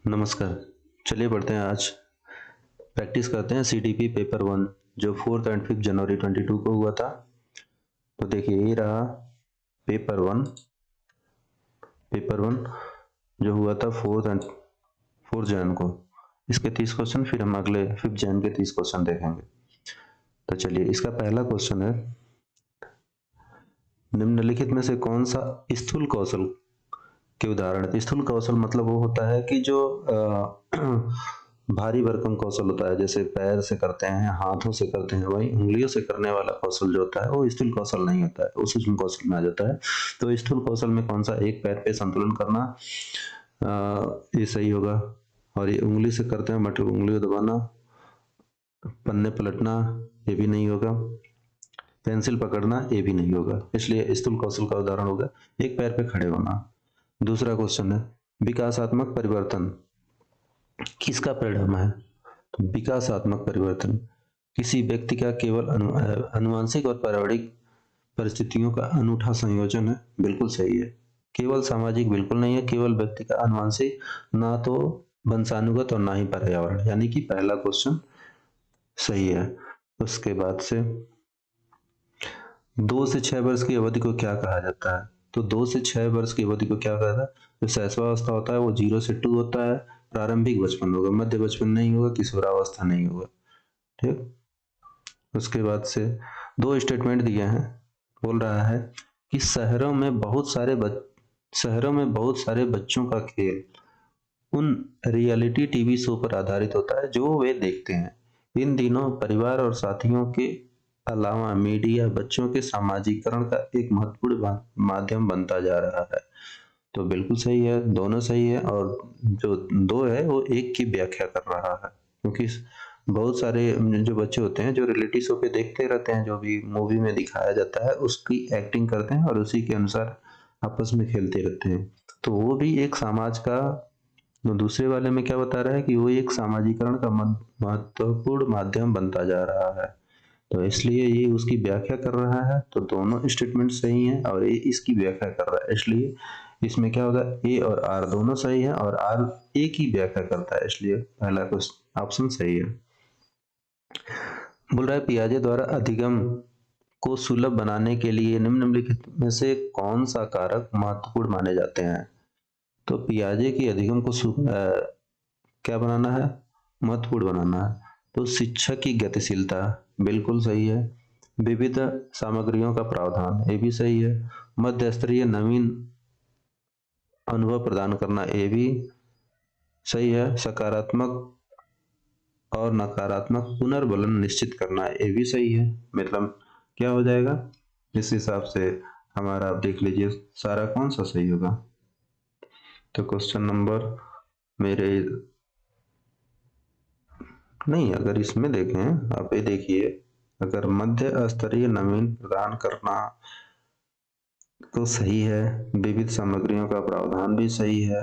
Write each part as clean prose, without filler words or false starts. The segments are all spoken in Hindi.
नमस्कार। चलिए पढ़ते हैं। आज प्रैक्टिस करते हैं सीटीपी पेपर 1 जो 4th एंड 5th जनवरी 22 को हुआ था। तो देखिए ये रहा पेपर 1 जो हुआ था 4 जन को। इसके 30 क्वेश्चन, फिर हम अगले 5th जन के 30 क्वेश्चन देखेंगे। तो चलिए, इसका पहला क्वेश्चन है, निम्नलिखित में से कौन सा स्थूल कौशल के उदाहरण। स्थूल कौशल मतलब वो होता है कि जो भारी भरकम कौशल होता है, जैसे पैर से करते हैं, हाथों से करते हैं, वही उंगलियों से करने वाला कौशल जो होता है वो स्थूल कौशल नहीं होता है, वो सूक्ष्म कौशल में आ जाता है। तो स्थूल कौशल में कौन सा, एक पैर पे संतुलन करना, ये सही होगा। और ये उंगली से करते हैं, मतलब उंगली दबाना, पन्ने पलटना, ये भी नहीं होगा। पेंसिल पकड़ना, ये भी नहीं होगा। इसलिए स्थूल कौशल का उदाहरण होगा एक पैर पे खड़े होना। दूसरा क्वेश्चन है, विकासात्मक परिवर्तन किसका परिणाम है। तो विकासात्मक परिवर्तन किसी व्यक्ति का केवल अनुवांशिक और पारिवारिक परिस्थितियों का अनूठा संयोजन है। बिल्कुल सही है। केवल सामाजिक बिल्कुल नहीं है, केवल व्यक्ति का अनुवांशिक, ना तो वंशानुगत और ना ही पर्यावरण, यानी कि पहला क्वेश्चन सही है। उसके बाद से 2 से 6 वर्ष की अवधि को क्या कहा जाता है। तो 2 से 6 वर्ष की अवधि को क्या कहा जाता है। जो शैशवावस्था होता है वो 0 से 2 होता है, प्रारंभिक बचपन होगा, मध्य बचपन नहीं होगा, किशोरावस्था नहीं होगा। ठीक। उसके बाद से 2 स्टेटमेंट दिए हैं। बोल रहा है कि शहरों में बहुत सारे बच्चों का खेल उन रियलिटी टीवी शो पर आधारित होता है जो वे देखते हैं। इन दिनों परिवार और साथियों के अलावा मीडिया बच्चों के सामाजिकरण का एक महत्वपूर्ण माध्यम बनता जा रहा है। तो बिल्कुल सही है, दोनों सही है। और जो 2 है वो एक की व्याख्या कर रहा है, क्योंकि बहुत सारे जो बच्चे होते हैं जो रियलिटी शो पे देखते रहते हैं, जो भी मूवी में दिखाया जाता है उसकी एक्टिंग करते हैं और उसी के अनुसार आपस में खेलते रहते हैं। तो वो भी एक समाज का, तो दूसरे वाले में क्या बता रहा है कि वो एक सामाजिकरण का महत्वपूर्ण माध्यम बनता जा रहा है। तो इसलिए ये उसकी व्याख्या कर रहा है। तो दोनों स्टेटमेंट सही हैं और ये इसकी व्याख्या कर रहा है। इसलिए इसमें क्या होगा, ए और आर दोनों सही है और आर ए की व्याख्या करता है, इसलिए पहला क्वेश्चन ऑप्शन सही है। बोल रहा है पियाजे द्वारा अधिगम को सुलभ बनाने के लिए निम्नलिखित में से कौन सा कारक महत्वपूर्ण माने जाते हैं। तो पियाजे की अधिगम को क्या बनाना है, महत्वपूर्ण बनाना है। तो शिक्षा की गतिशीलता, बिल्कुल सही है। विविध सामग्रियों का प्रावधान, ये भी सही है। मध्य स्तरीय नवीन अनुभव प्रदान करना, ये भी सही है। सकारात्मक और नकारात्मक पुनर्बलन निश्चित करना, ये भी सही है। मतलब क्या हो जाएगा, इस हिसाब से हमारा आप देख लीजिए सारा कौन सा सही होगा। तो क्वेश्चन नंबर मेरे नहीं, अगर इसमें देखें आप, ये देखिए, अगर मध्य स्तरीय नवीन प्रदान करना तो सही है, विविध सामग्रियों का प्रावधान भी सही है,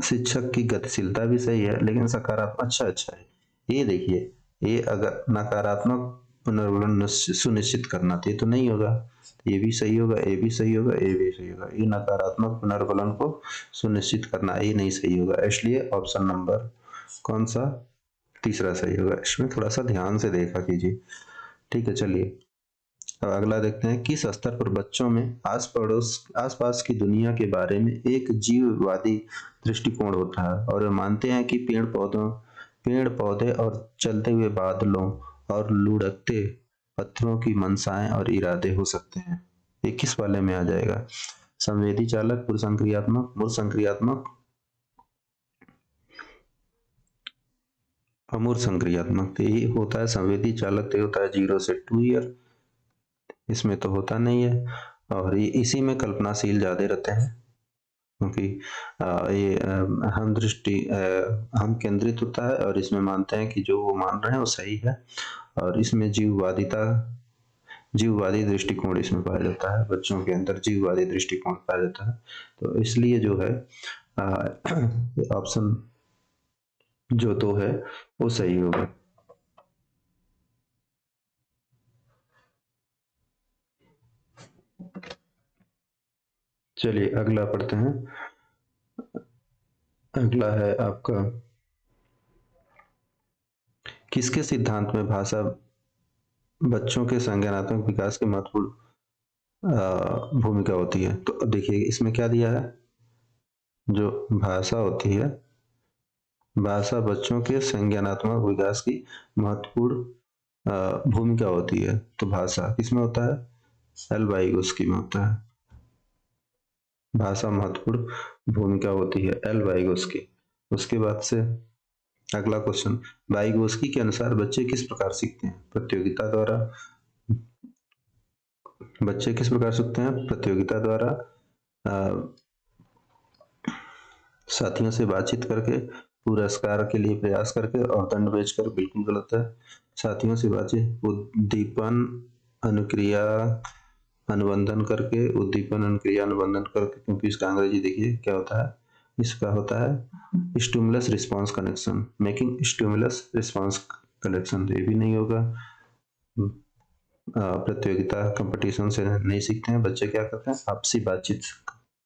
शिक्षक की गतिशीलता भी सही है, लेकिन सकारात्मक, अच्छा है। ये देखिए, ये अगर नकारात्मक पुनर्वलन सुनिश्चित करना था तो नहीं होगा। ये भी सही होगा, ये भी सही होगा, ये भी सही होगा। ये नकारात्मक पुनर्वलन को सुनिश्चित करना, ये नहीं सही होगा। इसलिए ऑप्शन नंबर कौन सा, तीसरा सही होगा। इसमें थोड़ा सा ध्यान से देखा कीजिए। ठीक है, चलिए अब अगला देखते हैं। किस स्तर पर बच्चों में आसपास की दुनिया के बारे में एक जीववादी दृष्टिकोण होता है और वे मानते हैं कि पेड़ पौधे और चलते हुए बादलों और लुढ़कते पत्थरों की मनसाएं और इरादे हो सकते हैं। ये किस वाले में आ जाएगा, संवेदी चालक, पूर्व संक्रियात्मक, मूर्त संक्रियात्मक, अमूर्त संक्रियात्मक। तो ये होता है संवेदी चालक, तो होता है 0 से 2 ईयर, इसमें तो होता नहीं है। और ये इसी में कल्पनाशील ज्यादा रहते हैं, क्योंकि ये हम केंद्रित होता है और इसमें मानते हैं कि जो वो मान रहे हैं वो सही है। और इसमें जीववादी दृष्टिकोण इसमें पाया जाता है, बच्चों के अंदर जीववादी दृष्टिकोण पाया जाता है। तो इसलिए जो है ऑप्शन जो 2 है वो सही होगा। चलिए अगला पढ़ते हैं। अगला है आपका, किसके सिद्धांत में भाषा बच्चों के संज्ञानात्मक विकास की महत्वपूर्ण भूमिका होती है? तो अब देखिए इसमें क्या दिया है, जो भाषा होती है, भाषा बच्चों के संज्ञानात्मक विकास की महत्वपूर्ण भूमिका होती है। तो भाषा किसमें होता है? एल-वाइगोस्की में होता है। भाषा महत्वपूर्ण भूमिका होती है, एल-वाइगोस्की। उसके बाद से अगला क्वेश्चन, वाइगोस्की के अनुसार बच्चे किस प्रकार सीखते हैं? प्रतियोगिता द्वारा। बच्चे किस प्रकार सीखते हैं? प्रतियोगिता द्वारा, साथियों से बातचीत करके, पुरस्कार के लिए प्रयास करके और दंड बेचकर। बिल्कुल गलत है। साथियों से बातचीत, उद्दीपन, अनुक्रिया, अनुबंधन करके, उद्दीपन, अनुक्रिया, अनुबंधन करके, क्योंकि इसका अंग्रेजी देखिए क्या होता है, इसका होता है stimulus response connection, making stimulus response connection. ये भी नहीं होगा। प्रतियोगिता, कंपटीशन से नहीं सीखते हैं बच्चे, क्या करते हैं? आपसी बातचीत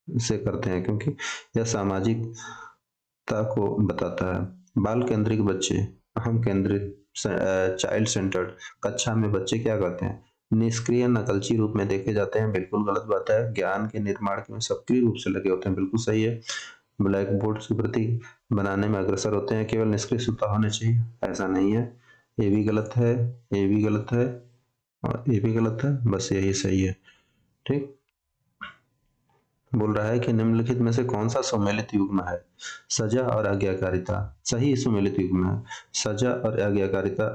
से करते हैं, क्योंकि यह सामाजिकता को बताता है। बाल केंद्रित बच्चे, अहम केंद्रित, चाइल्ड सेंटर्ड कक्षा में बच्चे क्या करते हैं? निष्क्रिय नकलची रूप में देखे जाते हैं। बिल्कुल गलत बात है। ज्ञान के निर्माण में सक्रिय रूप से लगे होते हैं। बिल्कुल सही है। ब्लैक बोर्ड की प्रति बनाने में अग्रसर होते हैं। केवल निष्क्रिय श्रोता होने चाहिए, ऐसा नहीं है। ये भी गलत है, ये भी गलत है और ये भी गलत है, बस यही सही है। ठीक, बोल रहा है कि निम्नलिखित में से कौन सा सुमेलित युग्म है? सजा और आज्ञाकारिता सही सुमेलित युग्म है। सजा और आज्ञाकारिता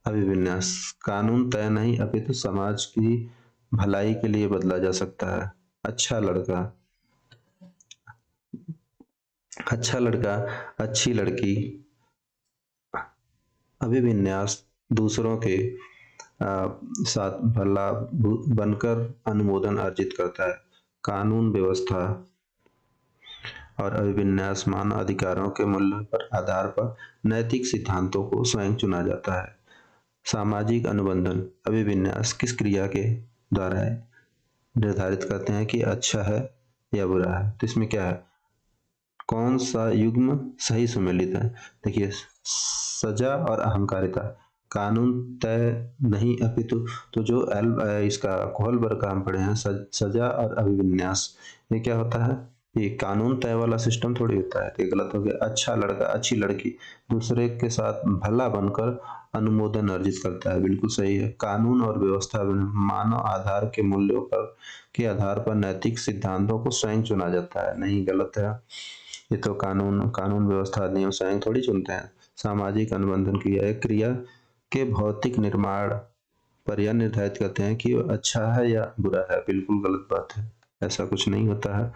अभिविन्यास, कानून तय नहीं अपितु समाज की भलाई के लिए बदला जा सकता है। अच्छा लड़का, अच्छा लड़का, अच्छी लड़की, अभिविन्यास दूसरों के साथ भला बनकर अनुमोदन अर्जित करता है। कानून व्यवस्था और अभिविन्यास मानव अधिकारों के मूल्य पर आधार पर नैतिक सिद्धांतों को स्वयं चुना जाता है। सामाजिक अनुबंधन, अभिविन्यास किस क्रिया के द्वारा निर्धारित करते हैं कि अच्छा है या बुरा है? तो इसमें क्या है, कौन सा युग्म सही सुमेलित है? देखिए, सजा और अहंकारिता, कानून तय नहीं अपितु, तो जो इसका कोहलबर्ग का हम पढ़े हैं, सजा और अभिविन्यास, ये क्या होता है? ये कानून तय वाला सिस्टम थोड़ी होता है। ये गलत हो गया। अच्छा लड़का, अच्छी लड़की दूसरे के साथ भला बनकर अनुमोदन अर्जित करता है। बिल्कुल सही है। कानून और व्यवस्था मानव आधार के मूल्यों पर के आधार पर नैतिक सिद्धांतों को स्वयं चुना जाता है। नहीं, गलत है। ये तो कानून व्यवस्था नियम स्वयं थोड़ी चुनते हैं। सामाजिक अनुबंधन क्रिया, एक क्रिया के भौतिक निर्माण पर यह निर्धारित करते हैं कि वो अच्छा है या बुरा है। बिल्कुल गलत बात है, ऐसा कुछ नहीं होता है।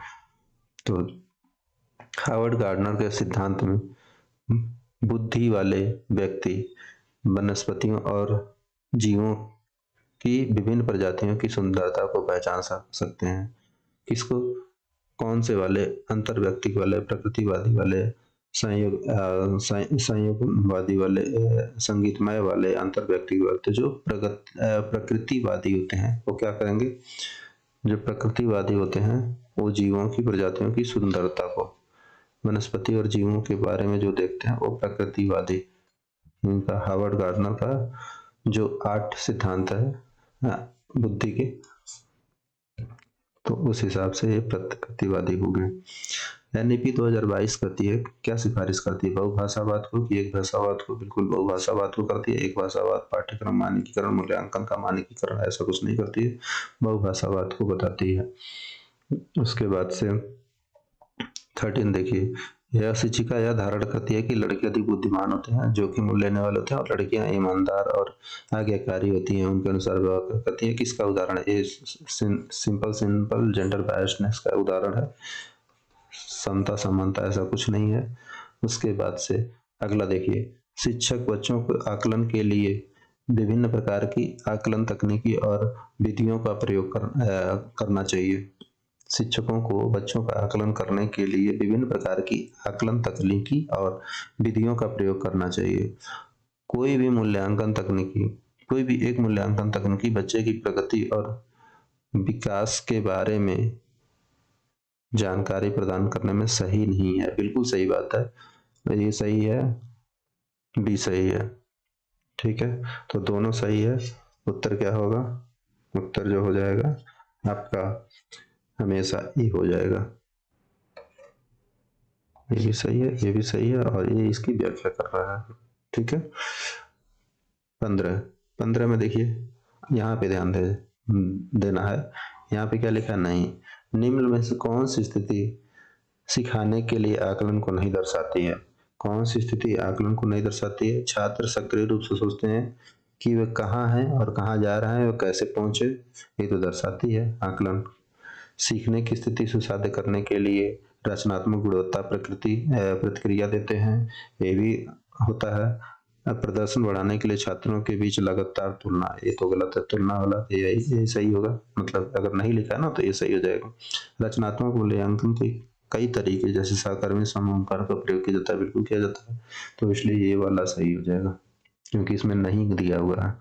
तो हावर्ड गार्डनर के सिद्धांत में बुद्धि वाले व्यक्ति वनस्पतियों और जीवों की विभिन्न प्रजातियों की सुंदरता को पहचान सकते हैं। किसको? कौन से वाले? अंतर व्यक्तिक वाले, प्रकृतिवादी वाले, संयोगवादी वाले, संगीतमय वाले, अंतर व्यक्तिक वाले। तो जो प्रकृतिवादी होते हैं वो क्या करेंगे? जो प्रकृतिवादी होते हैं वो जीवों की प्रजातियों की सुंदरता को, वनस्पति और जीवों के बारे में जो देखते हैं वो प्रकृतिवादी। इनका हावर्ड गार्डनर का जो 8 सिद्धांत है बुद्धि के, तो उस हिसाब से ये प्रकृतिवादी हो गए। एनईपी 2022 करती है, क्या सिफारिश करती है? बहुभाषावाद को कि एक भाषावाद को? बिल्कुल बहुभाषावाद को करती है। एक भाषावाद पाठ्यक्रम मानकीकरण मूल्यांकन का मानकीकरण ऐसा कुछ नहीं करती है, बहुभाषावाद को बताती है। उसके बाद से 13 देखिए, यह शिक्षिका यह धारण करती है कि लड़के अधिक बुद्धिमान होते हैं, जोखिम लेने वाले होते हैं, और लड़कियां ईमानदार और आज्ञाकारी होती हैं। उनके अनुसार व्यवहार करती है। किसका उदाहरण है? ये सिंपल जेंडर बायसनेस का उदाहरण है। समता समानता ऐसा कुछ नहीं है। उसके बाद से अगला देखिए, शिक्षक बच्चों को आकलन के लिए विभिन्न प्रकार की आकलन तकनीकी और विधियों का प्रयोग करना चाहिए। शिक्षकों को बच्चों का आकलन करने के लिए विभिन्न प्रकार की आकलन तकनीकी और विधियों का प्रयोग करना चाहिए। कोई भी एक मूल्यांकन तकनीकी बच्चे की प्रगति और विकास के बारे में जानकारी प्रदान करने में सही नहीं है। बिल्कुल सही बात है, ये सही है, बी सही है। ठीक है, तो दोनों सही है। उत्तर क्या होगा? उत्तर जो हो जाएगा आपका हमेशा ए हो जाएगा। ये भी सही है, ये भी सही है, और ये इसकी व्याख्या कर रहा है। ठीक है, 15 में देखिए, यहाँ पे ध्यान देना है। यहाँ पे क्या लिखा? नहीं, निम्न में से कौन सी स्थिति सिखाने के लिए आकलन को नहीं दर्शाती है? कौन सी स्थिति आकलन को नहीं दर्शाती है? छात्र सक्रिय रूप से सोचते हैं कि वे कहाँ हैं और कहाँ जा रहे हैं, वे कैसे पहुंचे, ये तो दर्शाती है आकलन। सीखने की स्थिति सुसाध्य करने के लिए रचनात्मक गुणवत्ता प्रतिक्रिया देते हैं, ये भी होता है। प्रदर्शन बढ़ाने के लिए छात्रों के बीच लगातार तुलना, ये तो गलत है, तुलना वाला ये सही होगा, मतलब अगर नहीं लिखा ना तो ये सही हो जाएगा। रचनात्मक मूल्यांकन के कई तरीके जैसे सहकर्मी समूह का प्रयोग किया जाता है, बिल्कुल किया जाता है, तो इसलिए ये वाला सही हो जाएगा क्योंकि इसमें नहीं दिया हुआ है।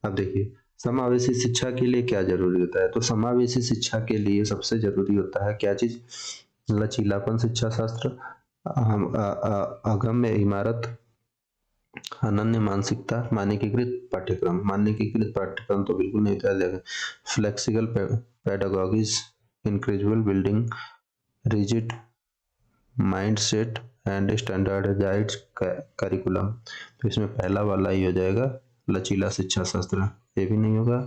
अब देखिए, समावेशी शिक्षा के लिए क्या जरूरी होता है? तो समावेशी शिक्षा के लिए सबसे जरूरी होता है क्या चीज? लचीलापन शिक्षा शास्त्र, अगम्य इमारत, अनन्य मानसिकता, मानकीकृत पाठ्यक्रम। मानकीकृत पाठ्यक्रम तो बिल्कुल नहीं बताया जाएगा। Flexible pedagogies, incredible building, rigid mind set and standardised curriculum. तो इसमें पहला वाला ही हो जाएगा, लचीला शिक्षा शास्त्र, ये भी नहीं होगा।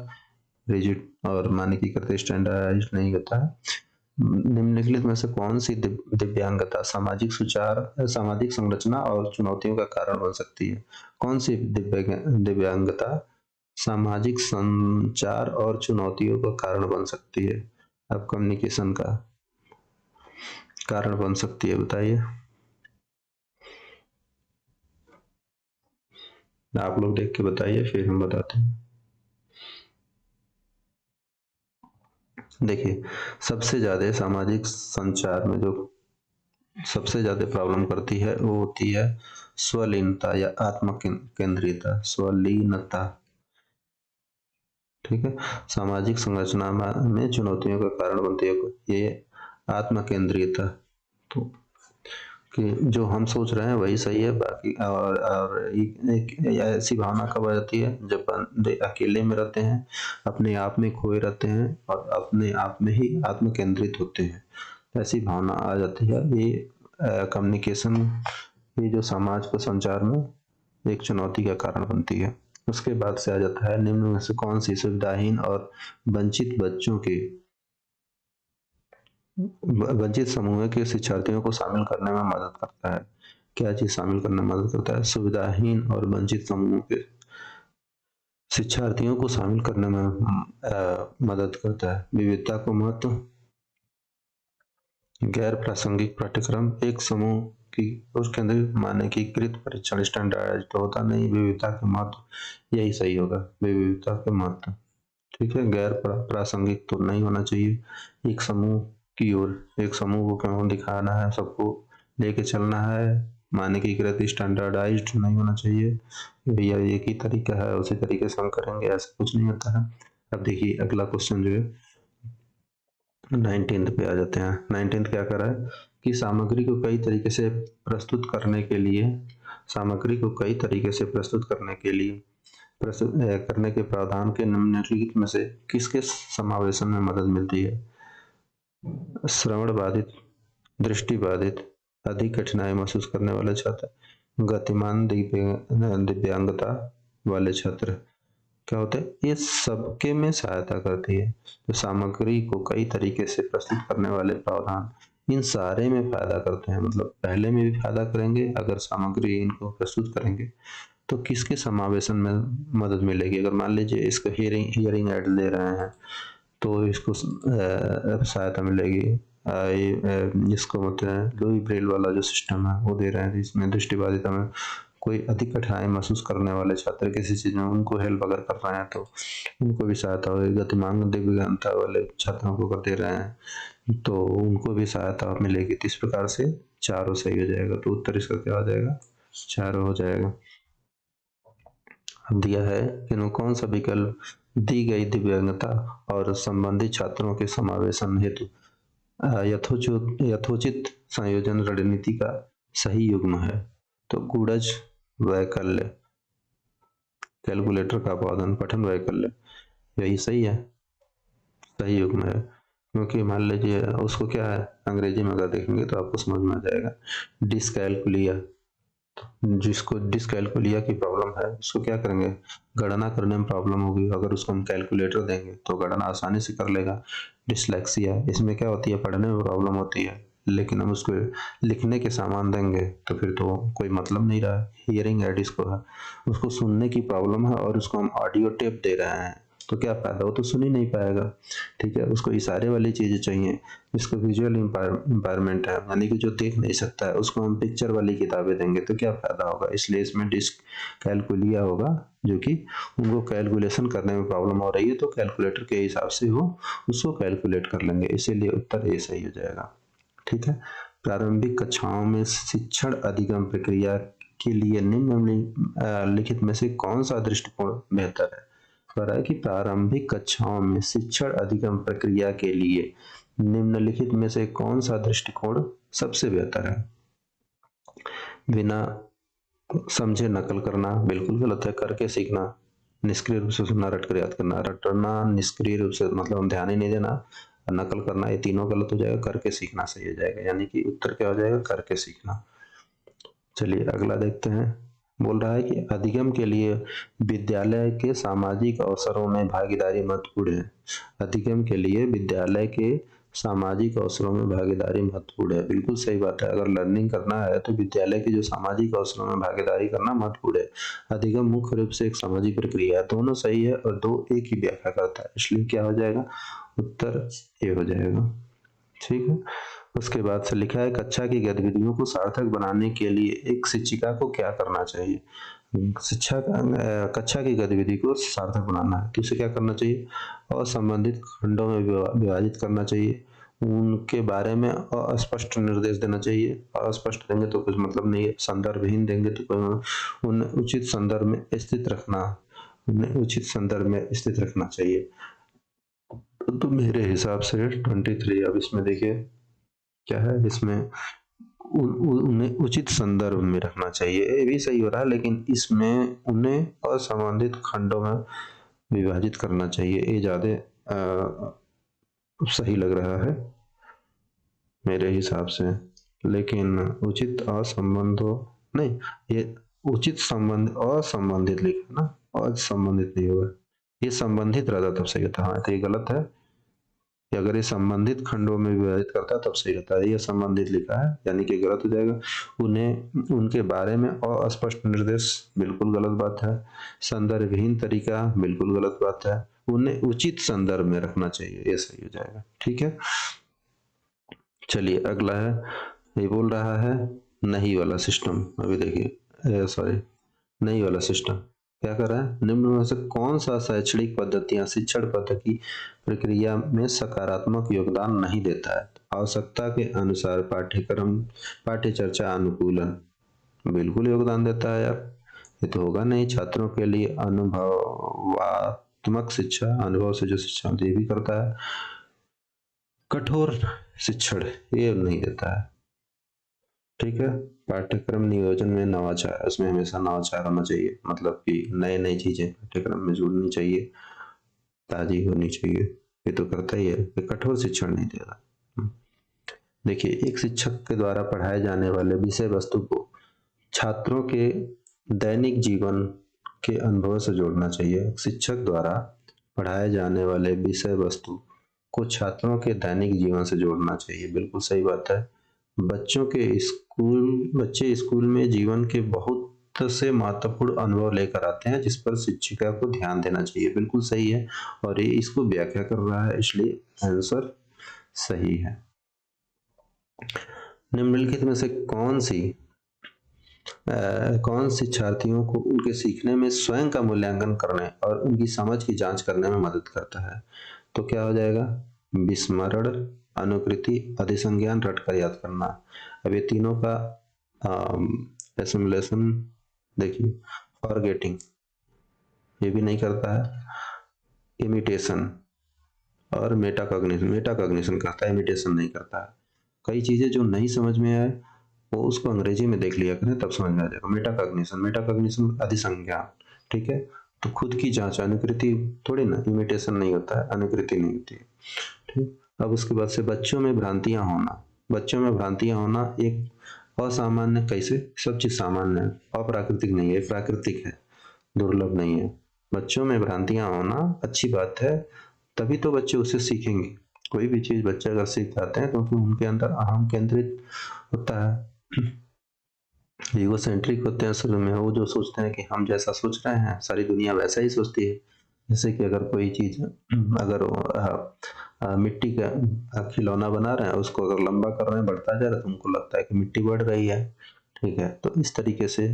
रिजिड और मानकीकृत स्टैंडर्डाइज्ड नहीं होता है। निम्नलिखित में से कौन सी दिव्यांगता सामाजिक सामाजिक संरचना और चुनौतियों का कारण बन सकती है? कौन सी दिव्यांगता सामाजिक संचार और चुनौतियों का कारण बन सकती है? अब कम्युनिकेशन का कारण बन सकती है, बताइए। आप लोग देख के बताइए, फिर हम बताते हैं। देखिए, सबसे ज्यादा सामाजिक संचार में जो सबसे ज्यादा प्रॉब्लम करती है वो होती है स्वलीनता या आत्म केंद्रियता, स्वलीनता। ठीक है, सामाजिक संरचना में चुनौतियों का कारण बनती है ये आत्म केंद्रियता। तो कि जो हम सोच रहे हैं वही सही है, बाकी और एक ऐसी भावना कब आ जाती है जब बंदे अकेले में रहते हैं, अपने आप में खोए रहते हैं और अपने आप में ही आत्म केंद्रित होते हैं, ऐसी भावना आ जाती है। ये कम्युनिकेशन, ये जो समाज को संचार में एक चुनौती का कारण बनती है। उसके बाद से आ जाता है निम्न में से कौन सी सुविधाहीन और वंचित बच्चों के वंचित समूह के शिक्षार्थियों को शामिल करने में मदद करता है? क्या चीज शामिल करने में मदद करता है? सुविधाहीन और वंचित समूह के शिक्षार्थियों को शामिल करने में मदद करता है। विविधता को महत्व, गैर प्रासंगिक पाठ्यक्रम, एक समूह की उसके अंदर मानकीकृत परीक्षण स्टैंडर्ड तो होता नहीं, विविधता के महत्व, यही सही होगा, विविधता के महत्व। ठीक है, गैर प्रासंगिक तो नहीं होना चाहिए। एक समूह की ओर, एक समूह को क्यों दिखाना है, सबको लेके चलना है, मानकीकृत स्टैंडर्डाइज्ड नहीं होना चाहिए, भैया एक ही तरीका है उसी तरीके से हम करेंगे, ऐसा कुछ नहीं होता है। अब देखिए अगला क्वेश्चन जो है 19th पे आ जाते हैं। 19th क्या कर रहा है कि सामग्री को कई तरीके से प्रस्तुत करने के लिए, सामग्री को कई तरीके से प्रस्तुत करने के लिए प्रस्तुत करने के प्रावधान के निम्नलिखित में से किसके समावेशन में मदद मिलती है? श्रवण बाधित, दृष्टि बाधित, अधिक कठिनाई महसूस करने वाले छात्र, गतिमान दिव्यांगता वाले छात्र। क्या होता है? ये सबके में सहायता करती है। तो सामग्री को कई तरीके से प्रस्तुत करने वाले प्रावधान इन सारे में फायदा करते हैं, मतलब पहले में भी फायदा करेंगे अगर सामग्री इनको प्रस्तुत करेंगे तो किसके समावेशन में मदद मिलेगी? अगर मान लीजिए इसको हियरिंग एड दे रहे हैं तो इसको सहायता मिलेगी। जिसको मतलब लुई ब्रेल वाला जो सिस्टम है वो दे रहे हैं, इसमें दृष्टिबाधिता में कोई अधिक कठिनाई महसूस करने वाले छात्र किसी चीज में उनको हेल्प अगर कर रहे हैं तो उनको भी सहायता होगी। गतिमांग दिव्यांगता वाले छात्रों को कर दे रहे हैं तो उनको भी सहायता मिलेगी। तो इस प्रकार से चारों सही हो जाएगा, तो उत्तर इसका क्या हो जाएगा? चारों हो जाएगा। दिया है कि कौन सा विकल्प दी गई दिव्यांगता और संबंधित छात्रों के समावेशन हेतु यथोचित संयोजन रणनीति का सही युग्म है। तो गूढ़ज वैकल्य, कैलकुलेटर का अपादन, पठन वैकल्य, यही सही है, सही युग्म है। क्योंकि मान लीजिए उसको क्या है, अंग्रेजी में अगर देखेंगे तो आपको समझ में आ जाएगा। डिसकैलकुलिया, जिसको डिसकैलकुलिया की प्रॉब्लम है उसको क्या करेंगे, गणना करने में प्रॉब्लम होगी, अगर उसको हम कैलकुलेटर देंगे तो गणना आसानी से कर लेगा। डिसलेक्सिया, इसमें क्या होती है, पढ़ने में प्रॉब्लम होती है, लेकिन हम उसको लिखने के सामान देंगे तो फिर तो कोई मतलब नहीं रहा। हियरिंग एड इसको है, उसको सुनने की प्रॉब्लम है और उसको हम ऑडियो टेप दे रहे हैं तो क्या फायदा, वो तो सुन ही नहीं पाएगा। ठीक है, उसको इशारे वाली चीजें चाहिए, जिसको विजुअल इम्पायरमेंट है, यानी कि जो देख नहीं सकता है, उसको हम पिक्चर वाली किताबें देंगे तो क्या फायदा होगा। इसलिए इसमें डिस्क कैलकुलिया होगा, जो कि उनको कैलकुलेशन करने में प्रॉब्लम हो रही है तो कैलकुलेटर के हिसाब से वो उसको कैलकुलेट कर लेंगे, इसीलिए उत्तर ए सही हो जाएगा। ठीक है, प्रारंभिक कक्षाओं में शिक्षण अधिगम प्रक्रिया के लिए निम्नलिखित में से कौन सा दृष्टिकोण बेहतर है। कह रहा है कि प्रारंभिक कक्षाओं में शिक्षण अधिगम प्रक्रिया के लिए निम्नलिखित में से कौन सा दृष्टिकोण सबसे बेहतर है। बिना समझे नकल करना बिल्कुल गलत है, करके सीखना, निष्क्रिय रूप से सुनना, रट कर याद करना, रटना निष्क्रिय रूप से मतलब हम ध्यान ही नहीं देना, नकल करना, ये तीनों गलत हो जाएगा, करके सीखना सही हो जाएगा, यानी कि उत्तर क्या हो जाएगा, करके सीखना। चलिए अगला देखते हैं। बोल रहा है कि अधिगम के लिए विद्यालय के सामाजिक अवसरों में भागीदारी महत्वपूर्ण है। अधिगम के लिए विद्यालय के सामाजिक अवसरों में भागीदारी महत्वपूर्ण है, बिल्कुल सही बात है। अगर लर्निंग करना है तो विद्यालय के जो सामाजिक अवसरों में भागीदारी करना महत्वपूर्ण है। अधिगम मुख्य रूप से एक सामाजिक प्रक्रिया है, दोनों सही है और दो एक ही व्याख्या करता है, इसलिए क्या हो जाएगा, उत्तर ए हो जाएगा। ठीक है, उसके बाद से लिखा है कक्षा की गतिविधियों को सार्थक बनाने के लिए एक शिक्षिका को क्या करना चाहिए। कक्षा की गतिविधि को सार्थक बनाना है तो उसे क्या करना चाहिए, असंबंधित खंडों में विभाजित करना चाहिए, उनके बारे में अस्पष्ट निर्देश देना चाहिए, अस्पष्ट देंगे तो कुछ मतलब नहीं है, संदर्भहीन देंगे तो उन्हें उचित संदर्भ में स्थित रखना, उन्हें उचित संदर्भ में स्थित रखना चाहिए। तो मेरे हिसाब से 23, अब इसमें देखिए क्या है, इसमें उन्हें उचित संदर्भ में रखना चाहिए, ये भी सही हो रहा है, लेकिन इसमें उन्हें असंबंधित खंडों में विभाजित करना चाहिए, ये ज्यादा सही लग रहा है मेरे हिसाब से। लेकिन उचित असंबंधो नहीं, ये उचित संबंध असंबंधित लिखा ना, असंबंधित नहीं होगा, ये संबंधित रहता तब सही होता। हाँ तो ये गलत है, कि अगर ये संबंधित खंडों में विभाजित करता है तब सही रहता है, ये संबंधित लिखा है यानी कि गलत हो जाएगा। उन्हें उनके बारे में अस्पष्ट निर्देश, बिल्कुल गलत बात है। संदर्भहीन तरीका, बिल्कुल गलत बात है। उन्हें उचित संदर्भ में रखना चाहिए, ये सही हो जाएगा। ठीक है, चलिए अगला है, ये बोल रहा है नहीं वाला सिस्टम। अभी देखिए सॉरी, नहीं वाला सिस्टम क्या कर रहा है, निम्न में से कौन सा शैक्षणिक पद्धतियां शिक्षण पद्धति प्रक्रिया में सकारात्मक योगदान नहीं देता है। आवश्यकता के अनुसार पाठ्यक्रम पाठ्य चर्चा अनुकूलन बिल्कुल योगदान देता है यार, ये तो होगा नहीं। छात्रों के लिए अनुभवात्मक शिक्षा, अनुभव से जो शिक्षा होती है ये भी करता है। कठोर शिक्षण ये नहीं देता है। ठीक है, पाठ्यक्रम नियोजन में नवाचार, उसमें हमेशा नवाचार होना चाहिए, मतलब कि नए नई चीजें पाठ्यक्रम में जुड़नी चाहिए, ताजी होनी चाहिए, ये तो करता ही है। ये कठोर शिक्षण नहीं देगा। देखिए, एक शिक्षक के द्वारा पढ़ाए जाने वाले विषय वस्तु को छात्रों के दैनिक जीवन के अनुभव से जोड़ना चाहिए। शिक्षक द्वारा पढ़ाए जाने वाले विषय वस्तु को छात्रों के दैनिक जीवन से जोड़ना चाहिए, बिल्कुल सही बात है। बच्चे स्कूल में जीवन के बहुत से महत्वपूर्ण अनुभव लेकर आते हैं जिस पर शिक्षिका को ध्यान देना चाहिए, बिल्कुल सही है। और ये इसको व्याख्या कर रहा है, इसलिए आंसर सही है। निम्नलिखित में से कौन शिक्षार्थियों को उनके सीखने में स्वयं का मूल्यांकन करने और उनकी समझ की जांच करने में मदद करता है। तो क्या हो जाएगा, विस्मरण, अनुकृति, अधिसंज्ञान, रटकर याद करना। अब ये तीनों का एसिमुलेशन देखिए, फॉरगेटिंग ये भी नहीं करता है, इमिटेशन और मेटाकॉग्निशन करता है, इमिटेशन नहीं करता है। कई चीज़ें जो नहीं समझ में आए वो उसको अंग्रेजी में देख लिया करें, तब समझ में आ जाएगा। मेटाकॉग्निशन अधिसंज्ञान, ठीक है। तो खुद की जांच, अनुकृति थोड़ी ना, इमिटेशन नहीं होता है, अनुकृति नहीं होती है, ठीक। अब उसके बाद से बच्चों में भ्रांतियां होना एक असामान्य, कैसे, सब चीज सामान्य है, अप्राकृतिक नहीं है, प्राकृतिक है, दुर्लभ नहीं है। बच्चों में भ्रांतियां होना अच्छी बात है, तभी तो बच्चे उससे सीखेंगे। कोई भी चीज बच्चे अगर सीख जाते हैं क्योंकि उनके अंदर अहम केंद्रित होता है, ईगोसेंट्रिक होते हैं शुरू में, वो जो सोचते हैं कि हम जैसा सोच रहे हैं सारी दुनिया वैसा ही सोचती है। जैसे कि अगर कोई चीज, अगर मिट्टी का खिलौना बना रहे हैं, उसको अगर लंबा कर रहे हैं, बढ़ता जा रहा है, तो उनको लगता है कि मिट्टी बढ़ रही है, ठीक है। तो इस तरीके से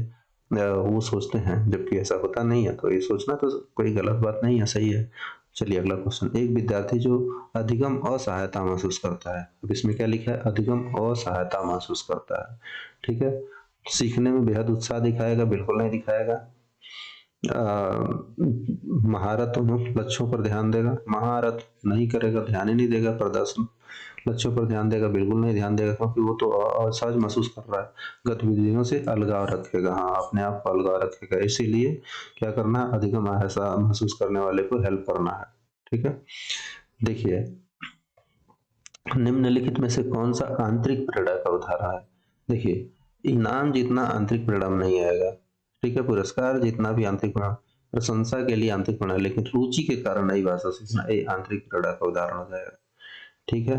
वो सोचते हैं, जबकि ऐसा होता नहीं है। तो ये सोचना तो कोई गलत बात नहीं है, सही है। चलिए अगला क्वेश्चन, एक विद्यार्थी जो अधिगम असहायता महसूस करता है, अब इसमें क्या लिखा है, अधिगम असहायता महसूस करता है, ठीक है। सीखने में बेहद उत्साह दिखाएगा, बिल्कुल नहीं दिखाएगा। महारत उन्मुख लक्ष्यों पर ध्यान देगा, महारत नहीं करेगा, ध्यान ही नहीं देगा। प्रदर्शन लक्ष्यों पर ध्यान देगा, बिल्कुल नहीं ध्यान देगा, क्योंकि वो तो असहज महसूस कर रहा है। गतिविधियों से अलगाव रखेगा, हाँ, अपने आप को अलगाव रखेगा। इसीलिए क्या करना है, अधिगम ऐसा महसूस करने वाले को हेल्प करना है, ठीक है। देखिए, निम्नलिखित में से कौन सा आंतरिक प्रेरणा का उदाहरण है। देखिए, इनाम जितना आंतरिक परिणाम नहीं आएगा, ठीक है। पुरस्कार जितना भी आंतरिक परिणाम, प्रशंसा के लिए आंतरिक परिणाम, लेकिन रुचि के कारण नई भाषा सीखना, ये आंतरिक प्रेरणा का उदाहरण हो जाएगा, ठीक है।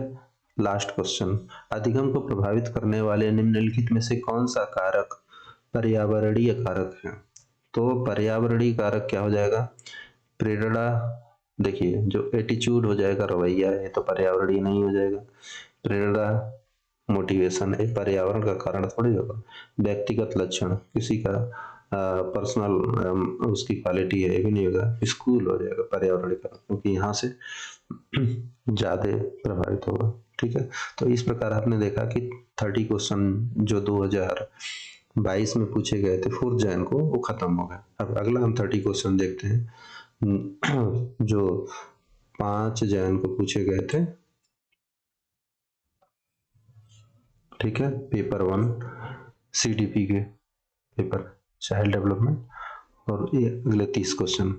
लास्ट क्वेश्चन, अधिगम को प्रभावित करने वाले निम्नलिखित में से कौन सा कारक पर्यावरणीय कारक है। तो पर्यावरणीय कारक क्या हो जाएगा, प्रेरणा। देखिए, जो एटीट्यूड हो जाएगा, रवैया, ये तो पर्यावरणीय नहीं हो जाएगा। प्रेरणा, मोटिवेशन, एक पर्यावरण का कारण थोड़ी होगा। व्यक्तिगत लक्षण, किसी का पर्सनल उसकी क्वालिटी है, ये भी नहीं होगा। स्कूल हो जाएगा पर्यावरण का, क्योंकि यहाँ से ज्यादा प्रभावित होगा, ठीक है। तो इस प्रकार आपने देखा कि 30 क्वेश्चन जो 2022 में पूछे गए थे 4 जैन को, वो खत्म हो गए। अब अगला हम 30 क्वेश्चन देखते हैं जो 5 जैन को पूछे गए थे, ठीक है। पेपर 1 CDP के पेपर, चाइल्ड डेवलपमेंट, और ये अगले 30 क्वेश्चन।